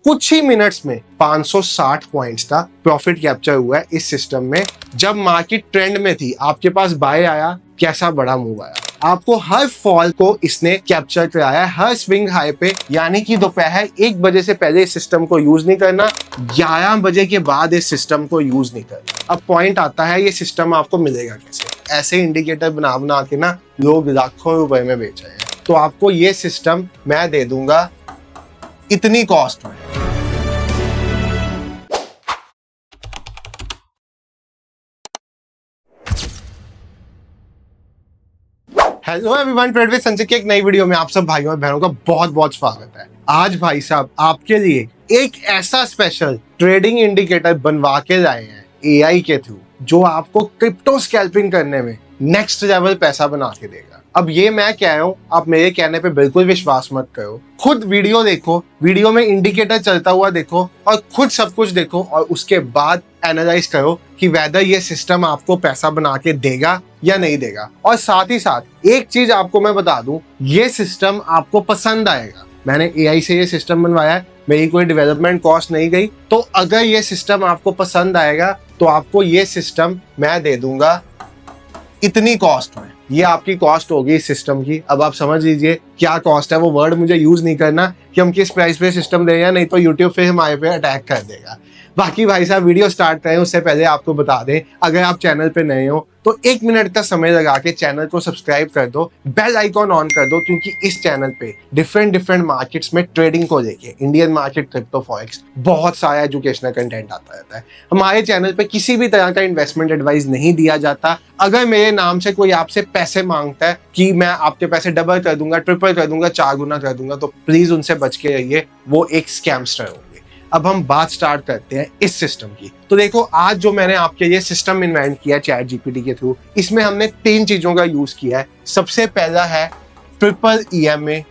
कुछ ही मिनट्स में 560 पॉइंट्स का प्रॉफिट कैप्चर हुआ है इस सिस्टम में। जब मार्केट ट्रेंड में थी, आपके पास बाय आया, कैसा बड़ा मूव आया। आपको हर फॉल को इसने कैप्चर कराया, हर स्विंग हाई पे, यानी कि दोपहर 1 बजे से पहले इस सिस्टम को यूज नहीं करना, 11 बजे के बाद इस सिस्टम को यूज नहीं करना। अब पॉइंट आता है, ये सिस्टम आपको मिलेगा कैसे। ऐसे इंडिकेटर बना बना के ना लोग लाखों रुपए में बेच रहे हैं। तो आपको ये सिस्टम मैं दे दूंगा इतनी कॉस्ट में। हेलो एवरीवन, ट्रेड विद संचित की एक नई वीडियो में आप सब भाइयों और बहनों का बहुत बहुत स्वागत है। आज भाई साहब आपके लिए एक ऐसा स्पेशल ट्रेडिंग इंडिकेटर बनवा के लाए हैं एआई के थ्रू, जो आपको क्रिप्टो स्कैल्पिंग करने में नेक्स्ट लेवल पैसा बना के देगा। अब ये मैं कह रहा हूँ, आप मेरे कहने पे बिल्कुल विश्वास मत करो, खुद वीडियो देखो, वीडियो में इंडिकेटर चलता हुआ देखो और खुद सब कुछ देखो और उसके बाद एनालाइज करो कि वेदर ये सिस्टम आपको पैसा बना के देगा या नहीं देगा। और साथ ही साथ एक चीज आपको मैं बता दूं, ये सिस्टम आपको पसंद आएगा। मैंने एआई से ये सिस्टम बनवाया है, मेरी कोई डेवलपमेंट कॉस्ट नहीं गई। तो अगर ये सिस्टम आपको पसंद आएगा तो आपको ये सिस्टम मैं दे दूंगा इतनी कॉस्ट में। ये आपकी कॉस्ट होगी इस सिस्टम की। अब आप समझ लीजिए क्या कॉस्ट है। वो वर्ड मुझे यूज नहीं करना कि हम किस प्राइस पे सिस्टम दे रहे हैं, नहीं तो यूट्यूब फिर हमारे पे अटैक कर देगा। बाकी भाई साहब वीडियो स्टार्ट करें उससे पहले आपको बता दें, अगर आप चैनल पे नए हो तो 1 मिनट का समय लगा के चैनल को सब्सक्राइब कर दो, बेल आइकॉन ऑन कर दो, क्योंकि इस चैनल पे डिफरेंट मार्केट्स में ट्रेडिंग को लेके, इंडियन मार्केट, क्रिप्टो, फॉरेक्स, बहुत सारा एजुकेशनल कंटेंट आता रहता है। हमारे चैनल पे किसी भी तरह का इन्वेस्टमेंट एडवाइस नहीं दिया जाता। अगर मेरे नाम से कोई आपसे पैसे मांगता है कि मैं आपके पैसे डबल कर दूंगा, ट्रिपल कर दूंगा, 4 गुना कर दूंगा, तो प्लीज उनसे बच के रहिए, वो एक स्कैमस्टर होंगे। अब हम बात स्टार्ट करते हैं इस सिस्टम की। तो देखो, आज जो मैंने आपके लिए सिस्टम इन्वेंट किया चैट जीपीटी के थ्रू, इसमें हमने 3 चीजों का यूज किया है। सबसे पहला है ट्रिपल ईएमए,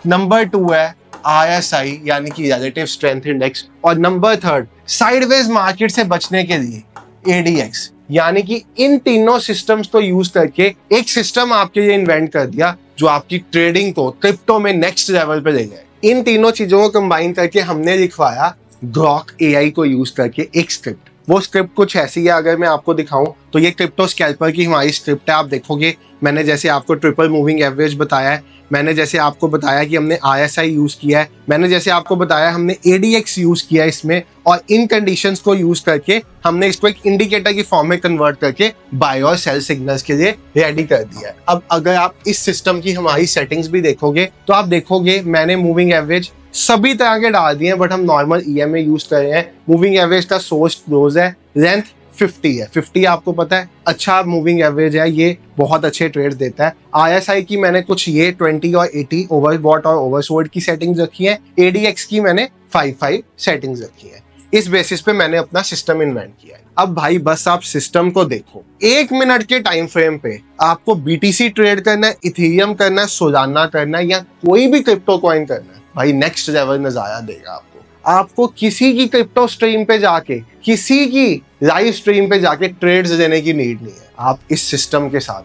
नंबर 2 है आरएसआई यानी कि रिलेटिव स्ट्रेंथ इंडेक्स, और नंबर 3 साइडवेज मार्केट से बचने के लिए एडीएक्स। यानी कि इन तीनों सिस्टम्स को यूज करके एक सिस्टम आपके लिए इन्वेंट कर दिया जो आपकी ट्रेडिंग को क्रिप्टो में नेक्स्ट लेवल पे ले जाए। इन तीनों चीजों को कंबाइन करके हमने लिखवाया ग्रॉक एआई को यूज करके एक स्क्रिप्ट। वो स्क्रिप्ट कुछ ऐसी है, अगर मैं आपको दिखाऊं तो ये क्रिप्टो स्कैल्पर की हमारी स्क्रिप्ट है। आप देखोगे मैंने जैसे आपको ट्रिपल मूविंग एवरेज बताया है, मैंने जैसे आपको बताया कि हमने आरएसआई यूज किया है, मैंने जैसे आपको बताया हमने एडीएक्स यूज किया है इसमें, और इन कंडीशंस को यूज करके हमने इसको एक इंडिकेटर की फॉर्म में कन्वर्ट करके बाय और सेल सिग्नल्स के लिए रेडी कर दिया है। अब अगर आप इस सिस्टम की हमारी सेटिंग्स भी देखोगे तो आप देखोगे मैंने मूविंग एवरेज सभी तरह के डाल दिए हैं, बट हम नॉर्मल ईएमए यूज कर रहे हैं। मूविंग एवरेज का सोर्स क्लोज है, लेंथ 50 है। 50 आपको पता है अच्छा मूविंग एवरेज है, ये बहुत अच्छे ट्रेड्स देता है। आरएसआई की मैंने कुछ ये 20 और 80 ओवरबॉट और ओवरसोल्ड की सेटिंग्स रखी है। एडीएक्स की मैंने 5 सेटिंग्स रखी है। इस बेसिस पे मैंने अपना सिस्टम इन्वेंट किया है। अब भाई बस आप सिस्टम को देखो, 1 मिनट के टाइम फ्रेम पे आपको बीटीसी ट्रेड करना है, इथेरियम करना है, सोलाना करना है, या कोई भी क्रिप्टो कॉइन करना है, भाई नेक्स्ट लेवल नजारा देगा आपको किसी की क्रिप्टो स्ट्रीम पे जाके, किसी की लाइव स्ट्रीम पे जाके ट्रेड्स देने की नीड नहीं है। आप इस सिस्टम के साथ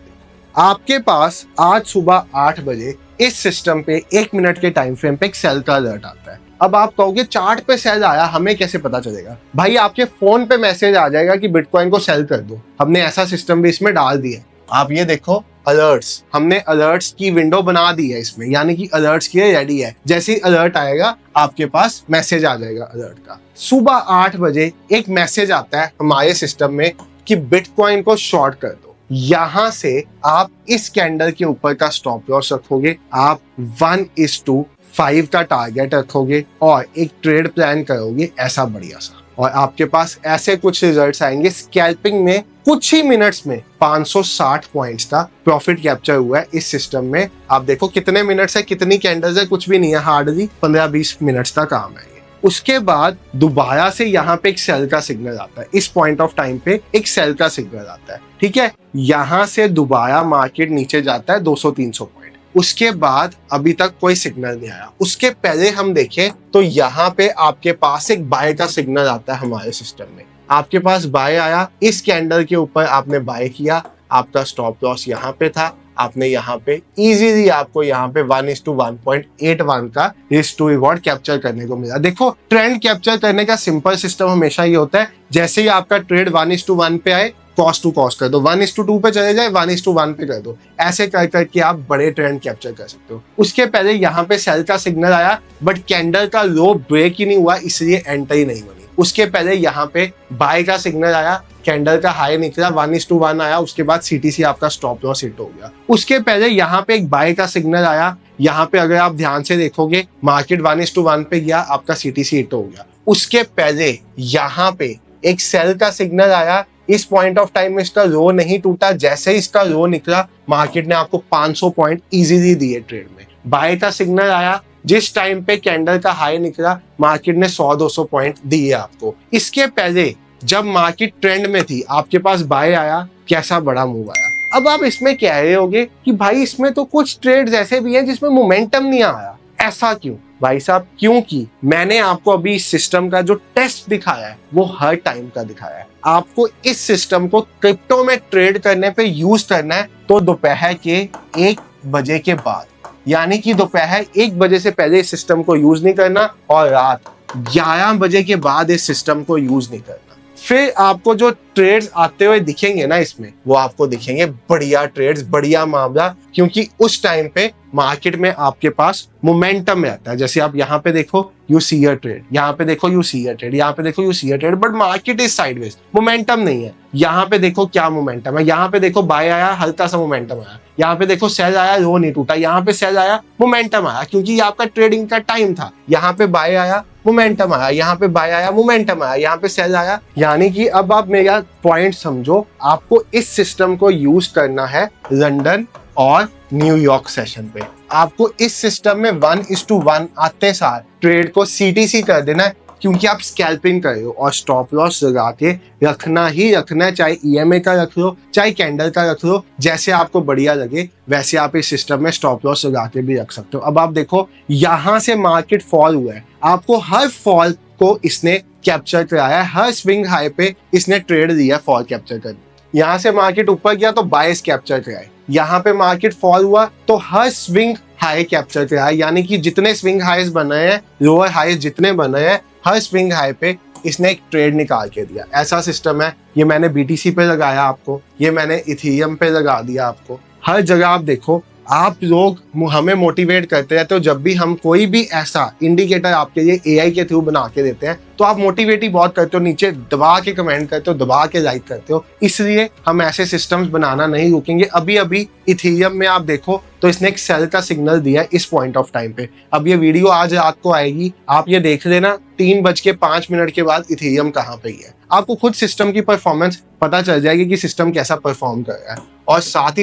आपके पास आज सुबह 8 बजे इस सिस्टम पे 1 मिनट के टाइम फ्रेम पे एक सेल का अलर्ट आता है। अब आप कहोगे चार्ट पे सेल आया, हमें कैसे पता चलेगा? भाई आपके फोन पे मैसेज आ जाएगा कि बिटकॉइन को सेल कर दो। हमने ऐसा सिस्टम भी इसमें डाल दिया है। आप ये देखो अलर्ट्स, हमने अलर्ट्स की विंडो बना दी है इसमें, यानी कि अलर्ट्स के लिए रेडी है। जैसे ही अलर्ट आएगा आपके पास मैसेज आ जाएगा अलर्ट का। सुबह 8 बजे एक मैसेज आता है हमारे सिस्टम में कि बिटकॉइन को शॉर्ट कर दो। यहां से आप इस कैंडल के ऊपर का स्टॉप लॉस रखोगे, आप 1:5 का टारगेट रखोगे और एक ट्रेड प्लान करोगे ऐसा बढ़िया सा, और आपके पास ऐसे कुछ रिजल्ट्स आएंगे। स्कैल्पिंग में कुछ ही मिनट्स में 560 पॉइंट्स का प्रॉफिट कैप्चर हुआ है इस सिस्टम में। आप देखो कितने मिनट्स है, कितनी कैंडल्स है, कुछ भी नहीं है, हार्डली 15-20 मिनट्स का काम है ये। उसके बाद दोबारा से यहाँ पे एक सेल का सिग्नल आता है। इस पॉइंट ऑफ टाइम पे एक सेल का सिग्नल आता है, ठीक है। यहाँ से दोबारा मार्केट नीचे जाता है 200-300 पॉइंट। उसके बाद अभी तक कोई सिग्नल नहीं आया। उसके पहले हम देखें तो यहाँ पे आपके पास एक बाय का सिग्नल आता है हमारे सिस्टम में। आपके पास बाय आया, इस कैंडल के ऊपर आपने बाय किया, आपका स्टॉप लॉस यहाँ पे था, आपने यहाँ पे इजीली आपको यहाँ पे 1:1.81 का रिस्क टू रिवॉर्ड कैप्चर करने को मिला। देखो ट्रेंड कैप्चर करने का सिंपल सिस्टम हमेशा ये होता है, जैसे ही आपका ट्रेड 1:1 पे आए कॉस्ट टू कॉस्ट कर दो, 1:2 पे चले जाए 1:1 पे कर दो, ऐसे कर करके आप बड़े ट्रेंड कैप्चर कर सकते हो। उसके पहले यहाँ पे सेल का सिग्नल आया बट कैंडल का लो ब्रेक ही नहीं हुआ, इसलिए एंट्री नहीं बनी। उसके पहले यहाँ पे बाय का सिग्नल आया, कैंडल का हाई निकला 1:1 आया, उसके बाद सीटीसी आपका स्टॉप लॉस हिट हो गया। उसके पहले यहाँ पे एक बाय का सिग्नल आया, यहाँ पे अगर आप ध्यान से देखोगे मार्केट 1:1 पे गया, आपका सीटीसी हिट हो गया। उसके पहले यहाँ पे एक सेल का सिग्नल आया, इस पॉइंट ऑफ टाइम में इसका लो नहीं टूटा, जैसे ही इसका लो निकला मार्केट ने आपको 500 पॉइंट इजीली दिए ट्रेड में। बाय का सिग्नल आया, जिस टाइम पे कैंडल का हाई निकला मार्केट ने 100-200 पॉइंट दिए आपको। इसके पहले जब मार्केट ट्रेंड में थी आपके पास बाय आया, कैसा बड़ा मूव आया। अब आप इसमें कह रहे होगे कि भाई इसमें तो कुछ ट्रेड्स ऐसे भी हैं जिसमें मोमेंटम नहीं आया, ऐसा क्यों? भाई साहब क्योंकि मैंने आपको अभी इस सिस्टम का जो टेस्ट दिखाया है वो हर टाइम का दिखाया है। आपको इस सिस्टम को क्रिप्टो में ट्रेड करने पे यूज करना है तो दोपहर के 1 बजे के बाद, यानी कि दोपहर 1 बजे से पहले इस सिस्टम को यूज नहीं करना और रात 11 बजे के बाद इस सिस्टम को यूज नहीं करना। फिर आपको जो ट्रेड्स आते हुए दिखेंगे ना इसमें, वो आपको दिखेंगे बढ़िया ट्रेड्स, बढ़िया मामला, क्योंकि उस टाइम पे मार्केट में आपके पास मोमेंटम रहता है। जैसे आप यहाँ पे देखो यू सी अ ट्रेड, यहाँ पे देखो यू सी अ ट्रेड, यहाँ पे देखो you see a trade, but market is sideways, momentum नहीं है। यहाँ पे देखो क्या मोमेंटम है, यहाँ पे देखो बाय आया, हल्का सा मोमेंटम आया, यहाँ पे देखो सेल आया, लो नहीं टूटा, यहाँ पे सेल आया, मोमेंटम आया, क्योंकि ये आपका ट्रेडिंग का टाइम था। यहाँ पे बाय आया, मोमेंटम आया, यहाँ पे बाय आया, मोमेंटम आया, यहाँ पे सेल आया। यानी कि अब आप मेरा पॉइंट समझो, आपको इस सिस्टम को यूज करना है लंदन और न्यूयॉर्क सेशन पे। आपको इस सिस्टम में 1:1 आते सार ट्रेड को सीटीसी कर देना है, क्योंकि आप स्कैल्पिंग कर रहे हो और स्टॉप लॉस लगा के रखना ही रखना है, चाहे ईएमए का रख लो चाहे कैंडल का रख लो, जैसे आपको बढ़िया लगे वैसे आप इस सिस्टम में स्टॉप लॉस लगा के भी रख सकते हो। अब आप देखो यहाँ से मार्केट फॉल हुआ है, आपको हर फॉल को इसने कैप्चर कराया है, हर स्विंग हाई पे इसने ट्रेड दिया फॉल कैप्चर करने। यहाँ से मार्केट ऊपर गया तो बायस कैप्चर कराए, यहाँ पे मार्केट फॉल हुआ तो हर स्विंग हाई कैप्चर कराया, यानी कि जितने स्विंग हाईज बने हैं, लोअर हाईज जितने बने हैं, हर स्विंग हाई पे इसने एक ट्रेड निकाल के दिया। ऐसा सिस्टम है, ये मैंने बीटीसी पे लगाया आपको, ये मैंने इथेरियम पे लगा दिया आपको। हर जगह आप देखो, आप लोग हमें मोटिवेट करते हैं, तो जब भी हम कोई भी ऐसा इंडिकेटर आपके लिए एआई के थ्रू बना के देते हैं तो आप मोटिवेट ही बहुत करते हो, नीचे दबा के कमेंट करते हो, दबा के लाइक करते हो। इसलिए हम ऐसे सिस्टम्स बनाना नहीं रुकेंगे। अभी अभी इथेरियम में आप देखो तो इसने एक सेल का सिग्नल दिया है इस पॉइंट ऑफ टाइम पे। अब ये वीडियो आज रात को आएगी, आप ये देख लेना 3:05 के बाद इथेरियम कहाँ पे है, आपको खुद सिस्टम की परफॉर्मेंस पता चल जाएगी कि सिस्टम कैसा परफॉर्म कर रहा है। और साथ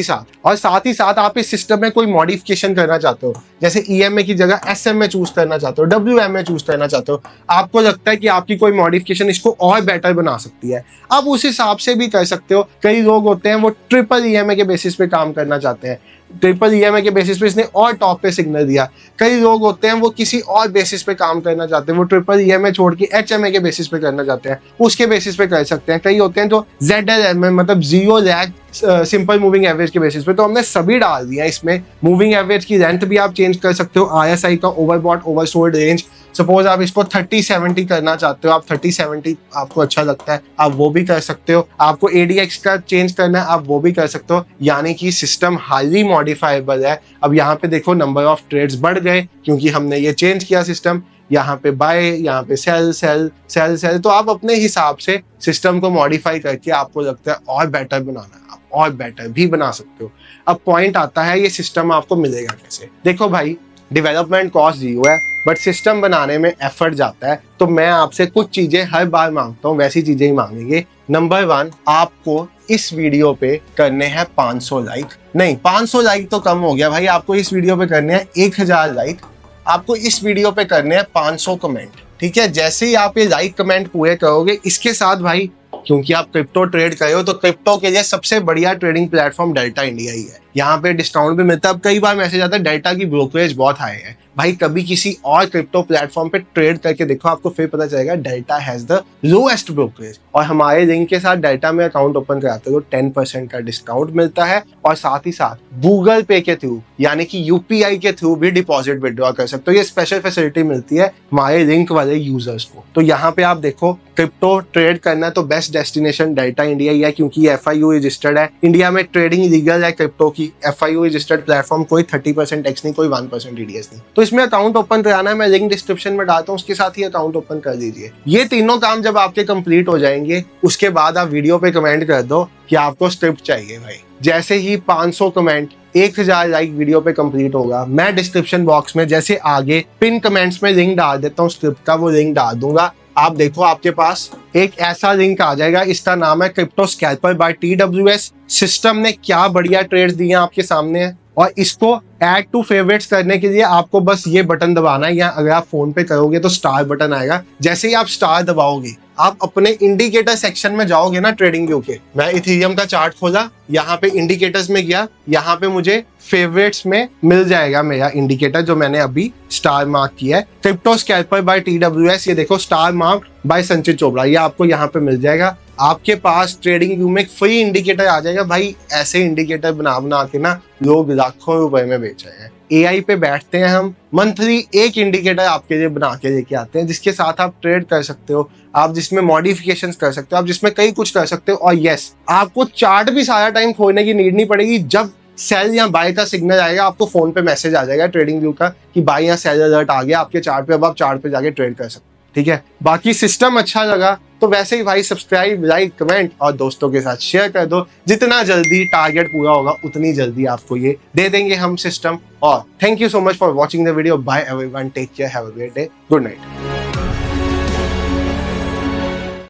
ही साथ आप इस सिस्टम में कोई मॉडिफिकेशन करना चाहते हो, जैसे ईएमए की जगह एसएमए चूज करना चाहते हो, डब्ल्यूएमए चूज करना चाहते हो, आपको लगता है कि आपकी कोई मॉडिफिकेशन इसको और बेटर बना सकती है, आप उस हिसाब से भी कर सकते हो। कई लोग होते हैं वो ट्रिपल ईएमए के बेसिस पे काम करना चाहते हैं, ट्रिपल ईएमए के बेसिस पे इसने और टॉप पे सिग्नल दिया। कई लोग होते हैं वो किसी और बेसिस पे काम करना चाहते हैं, वो ट्रिपल ईएमए छोड़ के एचएमए के बेसिस पे करना चाहते हैं, उसके बेसिस पे कर सकते हैं। कई होते हैं जो ZLM मतलब zero lag simple moving average के बेसिस पे, तो हमने सभी डाल दिया इसमें। मूविंग एवरेज की लेंथ भी आप चेंज कर सकते हो, RSI का ओवरबॉट ओवरसोल्ड रेंज, सपोज आप इसको 30-70 करना चाहते हो, आप 30-70 आपको अच्छा लगता है, आप वो भी कर सकते हो। आपको ADX का चेंज करना है, आप वो भी कर सकते हो। यानी कि सिस्टम हाईली मॉडिफाइबल है। अब यहाँ पे देखो नंबर ऑफ ट्रेड्स बढ़ गए क्योंकि हमने ये चेंज किया सिस्टम। यहाँ पे बाय, यहाँ पे सेल सेल सेल सेल, तो आप अपने हिसाब से सिस्टम को मॉडिफाई करके आपको लगता है और बेटर बनाना है, आप और बेटर भी बना सकते हो। अब पॉइंट आता है ये सिस्टम आपको मिलेगा कैसे। देखो भाई, डेवलपमेंट कॉस्ट 0 है, बट सिस्टम बनाने में एफर्ट जाता है, तो मैं आपसे कुछ चीजें हर बार मांगता हूँ, वैसी चीजें ही मांगेंगे। नंबर 1, आपको इस वीडियो पे करने हैं 500 लाइक, नहीं 500 लाइक तो कम हो गया भाई, आपको इस वीडियो पे करने हैं 1000 लाइक, आपको इस वीडियो पे करने हैं 500 कमेंट, ठीक है। जैसे ही आप ये लाइक कमेंट पूरे करोगे, इसके साथ भाई क्योंकि आप क्रिप्टो ट्रेड कर रहे हो, तो क्रिप्टो के लिए सबसे बढ़िया ट्रेडिंग प्लेटफॉर्म डेल्टा इंडिया ही है। यहाँ पे डिस्काउंट भी मिलता है। अब कई बार मैसेज आता है डेल्टा की ब्रोकरेज बहुत हाई है, भाई कभी किसी और क्रिप्टो प्लेटफॉर्म पे ट्रेड करके देखो, आपको फिर पता चलेगा delta has the lowest brokerage. और हमारे लिंक के साथ डेल्टा में अकाउंट ओपन कराते हो 10% का डिस्काउंट मिलता है, और साथ ही साथ गूगल पे के थ्रू यानी कि यूपीआई के थ्रू भी डिपॉजिट विड्रॉ कर सकते हो। ये स्पेशल फैसिलिटी मिलती है हमारे लिंक वाले यूजर्स को। तो यहाँ पे आप देखो, क्रिप्टो ट्रेड करना तो बेस्ट डेस्टिनेशन डेल्टा इंडिया ही है, क्योंकि FIU रजिस्टर्ड है। इंडिया में ट्रेडिंग लीगल है क्रिप्टो की। FIU रजिस्टर्ड प्लेटफॉर्म, कोई 30% टैक्स नहीं, कोई 1% TDS नहीं। तो इसमें अकाउंट ओपन कराना है, मैं लिंक डिस्क्रिप्शन में डालता हूँ, उसके साथ ही अकाउंट ओपन कर दीजिए। ये तीनों काम जब आपके कंप्लीट हो जाएंगे, उसके बाद आप वीडियो पे कमेंट कर दो कि आपको स्क्रिप्ट चाहिए भाई। जैसे ही 500 कमेंट, 1000 लाइक वीडियो पे कंप्लीट होगा, मैं डिस्क्रिप्शन बॉक्स में जैसे आगे पिन कमेंट्स में लिंक डाल देता हूँ स्क्रिप्ट का, वो लिंक डाल दूंगा। आप देखो आपके पास एक ऐसा लिंक आ जाएगा, इसका नाम है crypto scalper by TWS। System ने क्या बढ़िया ट्रेड्स दिए आपके सामने है, और इसको ऐड टू फेवरेट्स करने के लिए आपको बस ये बटन दबाना है, या अगर आप फोन पे करोगे तो स्टार बटन आएगा। जैसे ही आप स्टार दबाओगे, आप अपने इंडिकेटर सेक्शन में जाओगे ना ट्रेडिंग व्यू के। मैं इथेरियम का चार्ट खोला, यहाँ पे इंडिकेटर्स में गया, यहाँ पे मुझे फेवरेट्स में मिल जाएगा मेरा इंडिकेटर जो मैंने अभी स्टार मार्क किया है, क्रिप्टो स्कैल्पर बाय TWS। ये देखो, स्टार मार्क बाय संचित चोपड़ा, ये आपको यहाँ पे मिल जाएगा। आपके पास ट्रेडिंग व्यू में एक फ्री इंडिकेटर आ जाएगा। भाई ऐसे इंडिकेटर बना बना के ना लोग लाखों रुपए में बेच रहे हैं। AI पे बैठते हैं हम, मंथली एक इंडिकेटर आपके लिए बना के लेके आते हैं, जिसके साथ आप ट्रेड कर सकते हो, आप जिसमें मॉडिफिकेशंस कर सकते हो, आप जिसमें कई कुछ कर सकते हो। और यस, आपको चार्ट भी सारा टाइम खोलने की नीड नहीं पड़ेगी। जब सेल या बाय का सिग्नल आएगा, आपको फोन पे मैसेज आ जाएगा ट्रेडिंग व्यू का कि बाय या सेल अलर्ट आ गया आपके चार्ट पे, अब आप चार्ट पे जाके ट्रेड कर सकते हो। ठीक है, बाकी सिस्टम अच्छा लगा तो वैसे ही भाई सब्सक्राइब, लाइक, कमेंट और दोस्तों के साथ शेयर कर दो। जितना जल्दी टारगेट पूरा होगा, उतनी जल्दी आपको ये दे देंगे हम सिस्टम। और thank you so much for watching the video. Bye everyone, take care, have a great day, good night.